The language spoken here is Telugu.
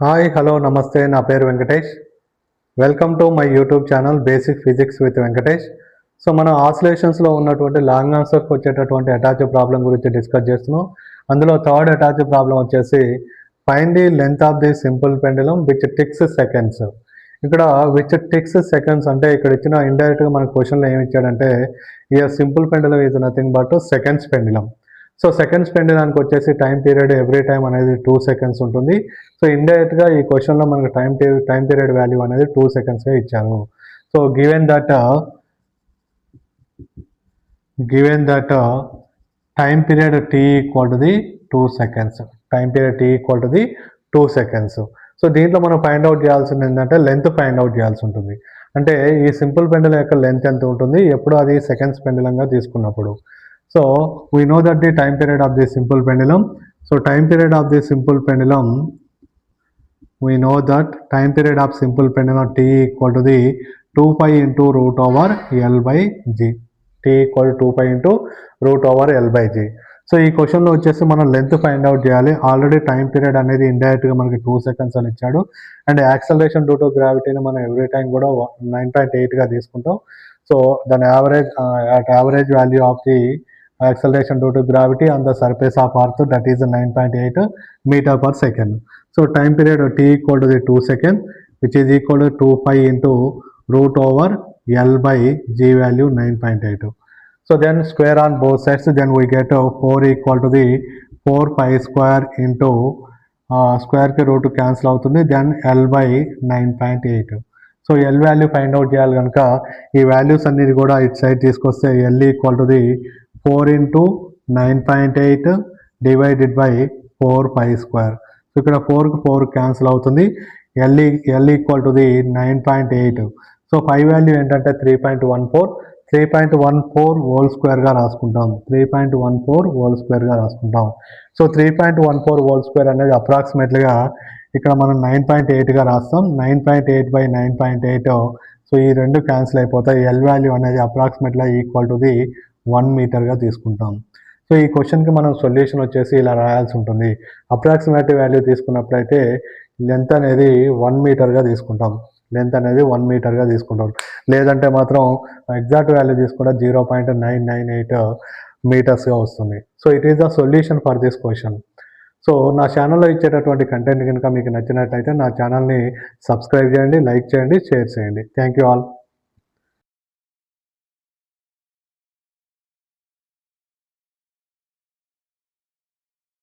హాయ్ హలో నమస్తే నా పేరు Venkatesh. Welcome to my YouTube channel basic physics with Venkatesh. So మనం ఆసిలేషన్స్లో ఉన్నటువంటి లాంగ్ ఆన్సర్కి వచ్చేటటువంటి అటాచ్ ప్రాబ్లం గురించి డిస్కస్ చేస్తున్నాం. అందులో థర్డ్ అటాచ్ ప్రాబ్లం వచ్చేసి find the length of the simple pendulum which ticks seconds. ఇక్కడ విచ్ టిక్స్ సెకండ్స్ అంటే ఇక్కడ ఇచ్చిన ఇండైరెక్ట్గా మన క్వశ్చన్లో ఏమి ఇచ్చాడంటే ఈ simple pendulum is nothing but seconds pendulum. So seconds పెండులానికి వచ్చేసి టైం పీరియడ్ ఎవ్రీ టైం అనేది 2 సెకండ్స్ ఉంటుంది. సో ఇండైరెక్ట్గా ఈ క్వశ్చన్లో మనకు టైం పీరియడ్ వాల్యూ అనేది 2 సెకండ్స్గా ఇచ్చారు. So given that time period t equal to the 2 seconds. Time period t equal to the 2 seconds. So దీంట్లో మనం ఫైండ్ అవుట్ చేయాల్సింది ఏంటంటే లెంత్ ఫైండ్ అవుట్ చేయాల్సి ఉంటుంది. అంటే ఈ సింపుల్ పెండులం యొక్క లెంత్ ఎంత ఉంటుంది ఎప్పుడు అది సెకండ్స్ పెండులంగా తీసుకున్నప్పుడు. So we know that the time period of the simple pendulum. So time period of the simple pendulum, we know that time period of simple pendulum t equal to the 2 pi into root over L by G. T equal to 2 pi into root over L by G. So ఈ క్వశ్చన్లో వచ్చేసి మనం లెంత్ ఫైండ్ అవుట్ చేయాలి. ఆల్రెడీ టైం పీరియడ్ అనేది ఇండైరెక్ట్గా మనకి 2 సెకండ్స్ అని ఇచ్చాడు. అండ్ యాక్సలరేషన్ డ్యూ టు గ్రావిటీని మనం ఎవ్రీ టైం కూడా 9.8గా తీసుకుంటాం. సో దాని average value of the acceleration due to gravity on the surface of earth, that is 9.8 meter per second. So time period t equal to the 2 second, which is equal to 2 pi into root over L by G value 9.8. So then square on both sides, then we get 4 equal to the 4 pi square into square ki root cancel అవుతుంది, then L by 9.8. So L value find out చేయాలి కనుక ఈ వాల్యూస్ అన్నిటి కూడా ఇటు సైడ్ తీసుకొస్తే L equal to the 4 into 9.8 divided by 4 pi square. So ఇక్కడ 4కి 4 క్యాన్సిల్ అవుతుంది. L equal to the 9.8. So pi value ఏంటంటే 3.14 హోల్ స్క్వేర్గా రాసుకుంటాం. 3.14 హోల్ స్క్వేర్గా రాసుకుంటాం. సో 3.14 హోల్ స్క్వేర్ అనేది అప్రాక్సిమేట్లీగా ఇక్కడ మనం 9.8గా రాస్తాం. 9.8 by 9.8. సో ఈ రెండు క్యాన్సిల్ అయిపోతాయి. ఎల్ వాల్యూ అనేది అప్రాక్సిమేట్గా ఈక్వల్ టు ది 1 మీటర్గా తీసుకుంటాం. సో ఈ క్వశ్చన్కి మనం సొల్యూషన్ వచ్చేసి ఇలా రాయాల్సి ఉంటుంది. అప్రాక్సిమేట్ వాల్యూ తీసుకున్నప్పుడైతే లెంత్ అనేది 1 మీటర్గా తీసుకుంటాం. లేదంటే మాత్రం ఎగ్జాక్ట్ వాల్యూ తీసుకుంటే 0.998 మీటర్స్గా వస్తుంది. So it is the solution for this question. So నా ఛానల్లో ఇచ్చేటటువంటి కంటెంట్ కనుక మీకు నచ్చినట్లయితే నా ఛానల్ని సబ్స్క్రైబ్ చేయండి, లైక్ చేయండి, షేర్ చేయండి. Thank you all.